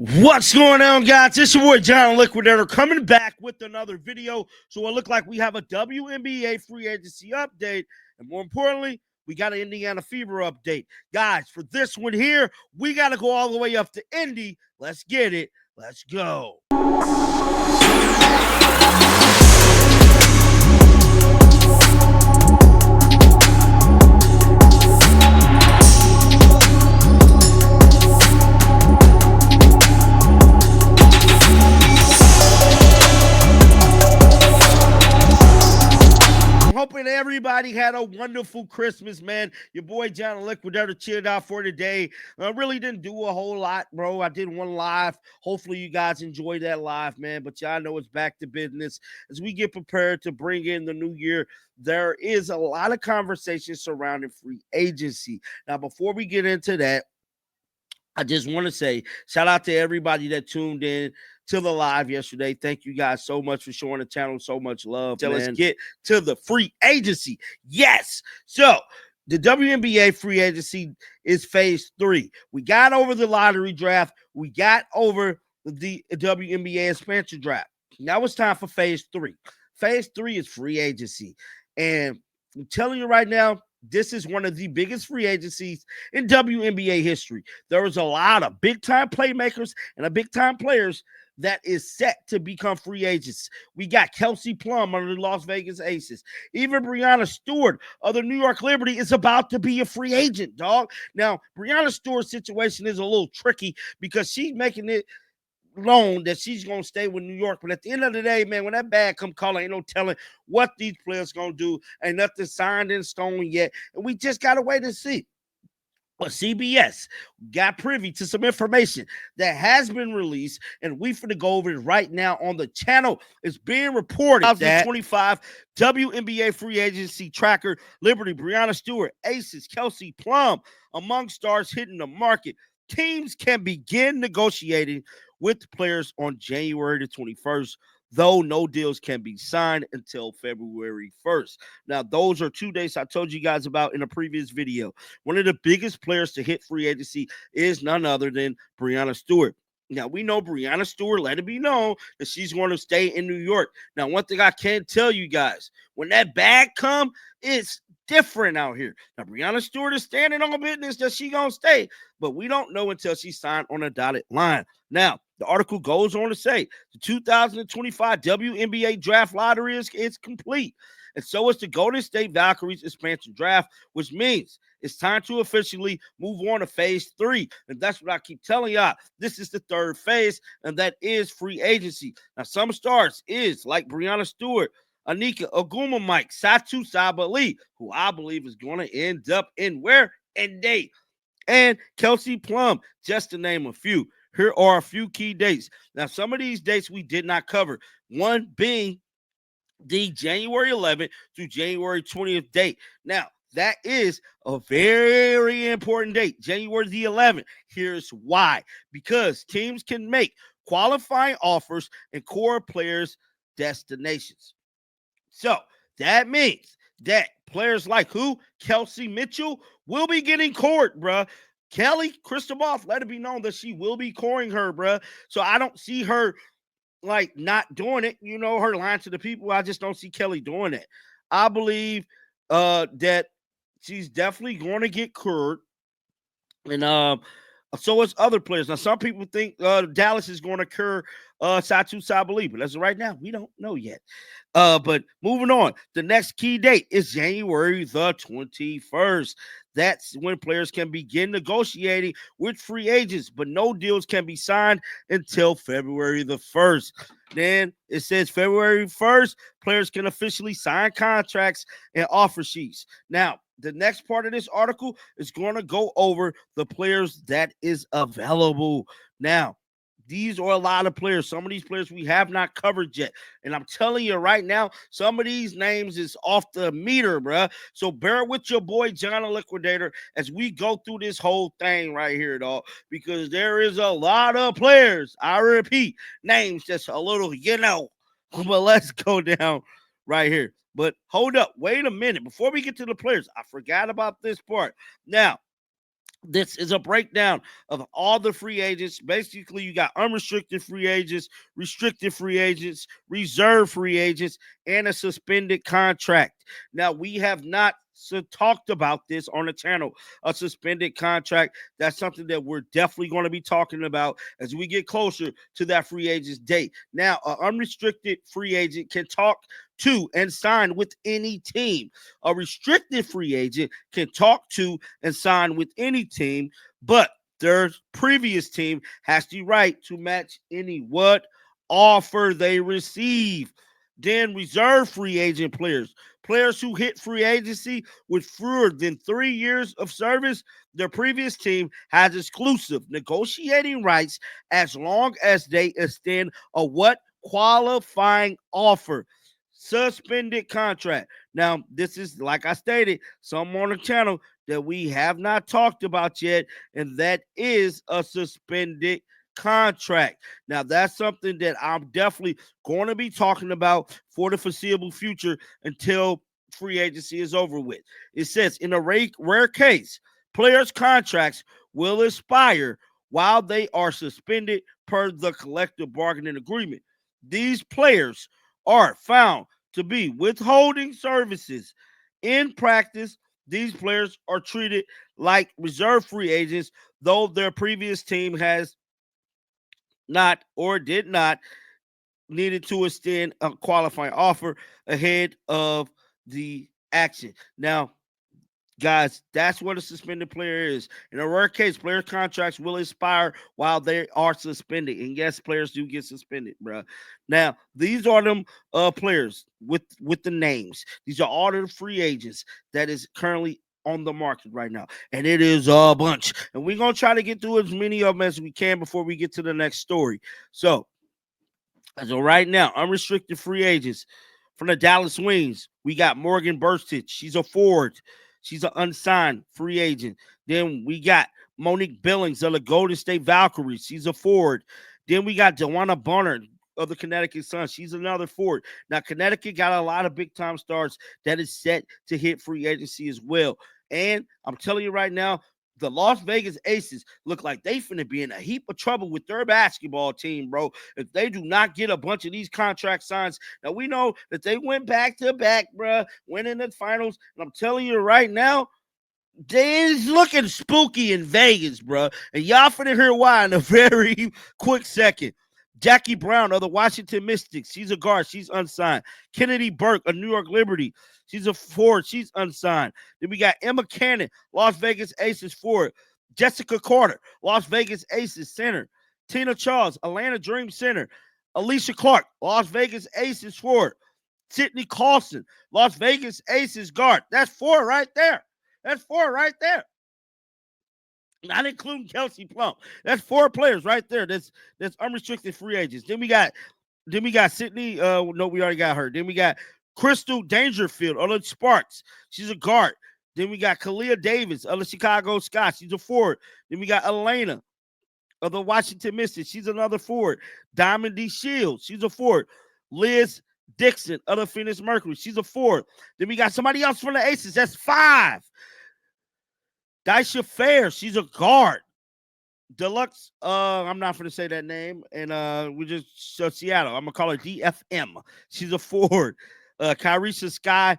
What's going on, guys? It's your boy John Liquidator coming back with another video. So it looked like we have a WNBA free agency update, and more importantly, we got an Indiana Fever update. Guys, for this one here, we got to go all the way up to Indy. Let's get it. Let's go. Hoping everybody had a wonderful Christmas, man. Your boy John Liquidator chilled out for today. I really didn't do a whole lot, bro. I did one live. Hopefully you guys enjoyed that live, man. But y'all know it's back to business. As we get prepared to bring in the new year, there is a lot of conversation surrounding free agency. Now, before we get into that, I just want to say shout out to everybody that tuned in to the live yesterday. Thank you guys so much for showing the channel so much love. So let's get to the free agency. Yes. So the WNBA free agency is phase 3. We got over the lottery draft. We got over the WNBA expansion draft. Now it's time for phase 3. Phase 3 is free agency. And I'm telling you right now, this is one of the biggest free agencies in WNBA history. There is a lot of big-time playmakers and a big-time players that is set to become free agents. We got Kelsey Plum under the Las Vegas Aces. Even Breanna Stewart of the New York Liberty is about to be a free agent, dog. Now, Breanna Stewart's situation is a little tricky because she's making it known that she's going to stay with New York. But at the end of the day, man, when that bag come calling, ain't no telling what these players going to do. Ain't nothing signed in stone yet. And we just got to wait and see. But CBS got privy to some information that has been released, and we finna go over it right now on the channel. It's being reported that 2025 WNBA free agency tracker, Liberty, Breanna Stewart, Aces, Kelsey Plum, among stars hitting the market. Teams can begin negotiating with players on January the 21st, though no deals can be signed until February 1st. Now, those are 2 dates I told you guys about in a previous video. One of the biggest players to hit free agency is none other than Breanna Stewart. Now, we know Breanna Stewart, let it be known that she's going to stay in New York. Now, one thing I can tell you guys, when that bag come, it's different out here. Now, Breanna Stewart is standing on business that she going to stay, but we don't know until she signed on a dotted line. Now, the article goes on to say the 2025 WNBA draft lottery is complete. And so is the Golden State Valkyries expansion draft, which means it's time to officially move on to phase 3. And that's what I keep telling y'all. This is the third phase, and that is free agency. Now, some stars is like Breanna Stewart, Anika Ogwumike, Satu Sabali, who I believe is going to end up in where? Indy. And Kelsey Plum, just to name a few. Here are a few key dates. Now, some of these dates we did not cover. One being the January 11th through January 20th date. Now, that is a very important date, January the 11th. Here's why. Because teams can make qualifying offers and core players' destinations. So, that means that players like who? Kelsey Mitchell will be getting court, bruh. Kelly Cristobal, let it be known that she will be courting her, bruh. So I don't see her like not doing it. You know, her lying to the people. I just don't see Kelly doing it. I believe that she's definitely going to get court. And so is other players. Now, some people think Dallas is going to cure Satu Sabali, but as of right now, we don't know yet. But moving on, the next key date is January the 21st. That's when players can begin negotiating with free agents, but no deals can be signed until February the 1st. Then it says February 1st, players can officially sign contracts and offer sheets. Now, the next part of this article is going to go over the players that is available. Now, these are a lot of players. Some of these players we have not covered yet. And I'm telling you right now, some of these names is off the meter, bruh. So bear with your boy, John the Liquidator, as we go through this whole thing right here, dog. Because there is a lot of players. I repeat, names just a little, But let's go down right here. But hold up. Wait a minute. Before we get to the players, I forgot about this part. Now, This is a breakdown of all the free agents. Basically, you got unrestricted free agents, restricted free agents, reserve free agents, and a suspended contract. Now, we have not talked about this on the channel, a suspended contract. That's something that we're definitely going to be talking about as we get closer to that free agent's date. Now, an unrestricted free agent can talk to and sign with any team. A restricted free agent can talk to and sign with any team, but their previous team has the right to match any what offer they receive. Then reserve free agent players who hit free agency with fewer than 3 years of service, their previous team has exclusive negotiating rights as long as they extend a what qualifying offer. Suspended contract. Now, this is, like I stated, some on the channel that we have not talked about yet, and that is a suspended contract. Now, that's something that I'm definitely going to be talking about for the foreseeable future until free agency is over with. It says, in a rare case, players' contracts will expire while they are suspended per the collective bargaining agreement. These players are found to be withholding services. In practice, these players are treated like reserve free agents, though their previous team has not or did not needed to extend a qualifying offer ahead of the action. Now, guys, that's what a suspended player is. In a rare case, player contracts will expire while they are suspended. And yes, players do get suspended, bro. Now, these are them players with the names. These are all the free agents that is currently on the market right now. And it is a bunch. And we're going to try to get through as many of them as we can before we get to the next story. So, as of right now, unrestricted free agents from the Dallas Wings, we got Morgan Burstich. She's a forward. She's an unsigned free agent. Then we got Monique Billings of the Golden State Valkyries. She's a forward. Then we got Joanna Bonner of the Connecticut Sun. She's another forward. Now, Connecticut got a lot of big-time stars that is set to hit free agency as well. And I'm telling you right now, the Las Vegas Aces look like they finna be in a heap of trouble with their basketball team, bro. If they do not get a bunch of these contract signs. Now, we know that they went back to back, bro, winning the finals. And I'm telling you right now, it's looking spooky in Vegas, bro. And y'all finna hear why in a very quick second. Jackie Brown of the Washington Mystics. She's a guard. She's unsigned. Kennedy Burke of New York Liberty. She's a forward. She's unsigned. Then we got Emma Cannon, Las Vegas Aces forward. Jessica Carter, Las Vegas Aces center. Tina Charles, Atlanta Dream center. Alicia Clark, Las Vegas Aces forward. Sydney Carlson, Las Vegas Aces guard. That's four right there. That's four right there. Not including Kelsey Plum. That's four players right there. That's unrestricted free agents. Then we got Sydney. No, we already got her. Then we got Crystal Dangerfield of the Sparks. She's a guard. Then we got Kalia Davis of the Chicago Sky. She's a forward. Then we got Elena of the Washington Mystics. She's another forward. Diamond D. Shields. She's a forward. Liz Dixon of the Phoenix Mercury. She's a forward. Then we got somebody else from the Aces. That's five. Daisha Fair, she's a guard. Deluxe, I'm not going to say that name. And we just Seattle. I'm going to call her DFM. She's a forward. Kyrisha Sky,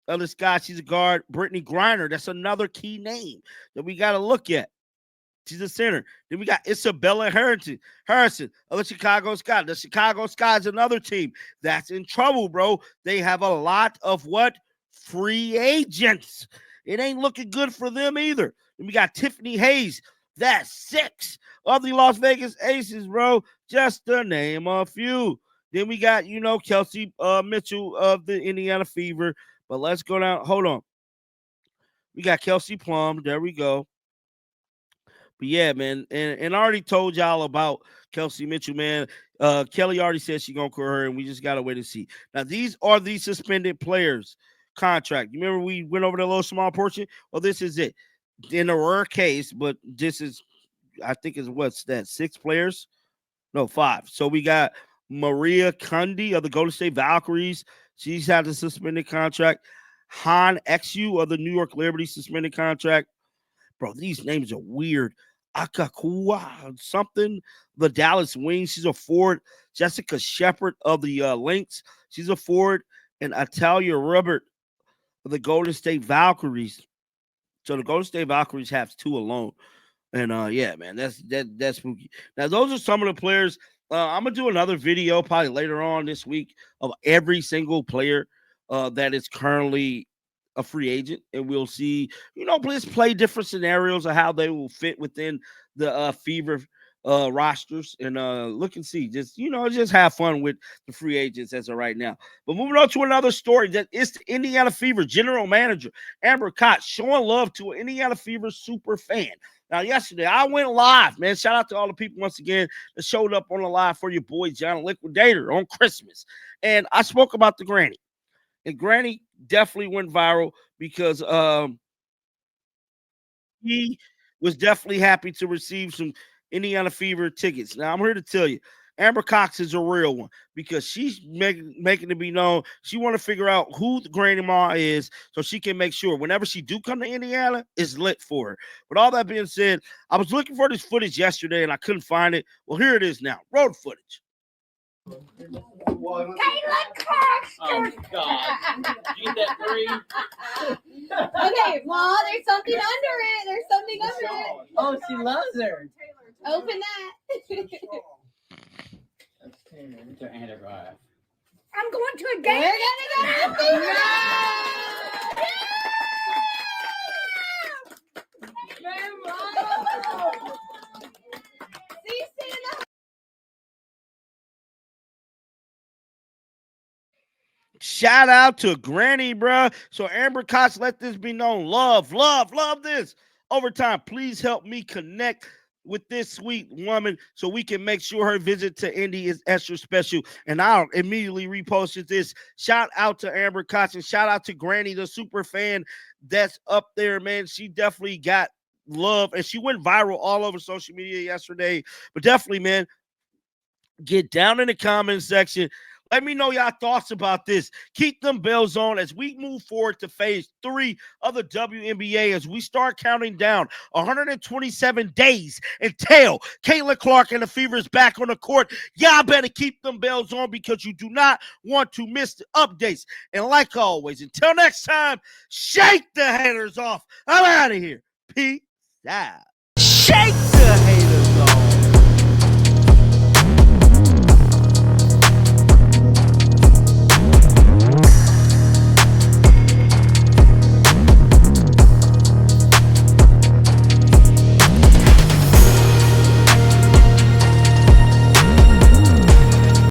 other Sky, she's a guard. Brittany Griner, that's another key name that we got to look at. She's a center. Then we got Isabella Harrison of the Chicago Sky. The Chicago Sky is another team that's in trouble, bro. They have a lot of what? Free agents. It ain't looking good for them either. And we got Tiffany Hayes. That's six of the Las Vegas Aces, bro. Just to name a few. Then we got, Kelsey Mitchell of the Indiana Fever. But let's go down. Hold on. We got Kelsey Plum. There we go. But yeah, man. And I already told y'all about Kelsey Mitchell, man. Kelly already said she's going to call her, and we just got to wait and see. Now, these are the suspended players. Contract. You remember we went over the little small portion? Well, this is it. In a rare case, but this is, I think is what's that, 6 players? No, 5. So we got Maria Cundy of the Golden State Valkyries. She's had a suspended contract. Han Exu of the New York Liberty suspended contract. Bro, these names are weird. Akakua something. The Dallas Wings. She's a forward. Jessica Shepard of the Lynx. She's a forward. And Italia Robert of the Golden State Valkyries. So the Golden State Valkyries have 2 alone. And yeah, man, that's spooky. Now, those are some of the players. I'm gonna do another video probably later on this week of every single player that is currently a free agent, and we'll see. Let's play different scenarios of how they will fit within the Fever rosters, and look and see. Just have fun with the free agents as of right now. But moving on to another story, that is the Indiana Fever general manager Amber Cox showing love to an Indiana Fever super fan. Now, yesterday, I went live, man. Shout out to all the people once again that showed up on the live for your boy, John Liquidator, on Christmas. And I spoke about the Granny. And Granny definitely went viral because he was definitely happy to receive some Indiana Fever tickets. Now, I'm here to tell you, Amber Cox is a real one because she's making it be known. She want to figure out who the grandma is so she can make sure whenever she do come to Indiana, it's lit for her. But all that being said, I was looking for this footage yesterday and I couldn't find it. Well, here it is now. Road footage. Kayla Cox. Oh, God. You get that 3? Okay, Ma, there's something under it. There's something under it. Oh, she loves her. Open that. It's her autograph. I'm going to a game. We're gonna go to Shout out to Granny, bro. So Amber Cox, let this be known. Love this. Overtime, please help me connect with this sweet woman so we can make sure her visit to Indy is extra special. And I'll immediately reposted this. Shout out to Amber Cox and shout out to Granny, the super fan that's up there, man. She definitely got love and she went viral all over social media yesterday. But definitely, man, get down in the comment section. Let me know y'all thoughts about this. Keep them bells on as we move forward to phase 3 of the WNBA as we start counting down 127 days until Caitlin Clark and the Fever is back on the court. Y'all better keep them bells on because you do not want to miss the updates. And like always, until next time, shake the haters off. I'm out of here. Peace out. Shake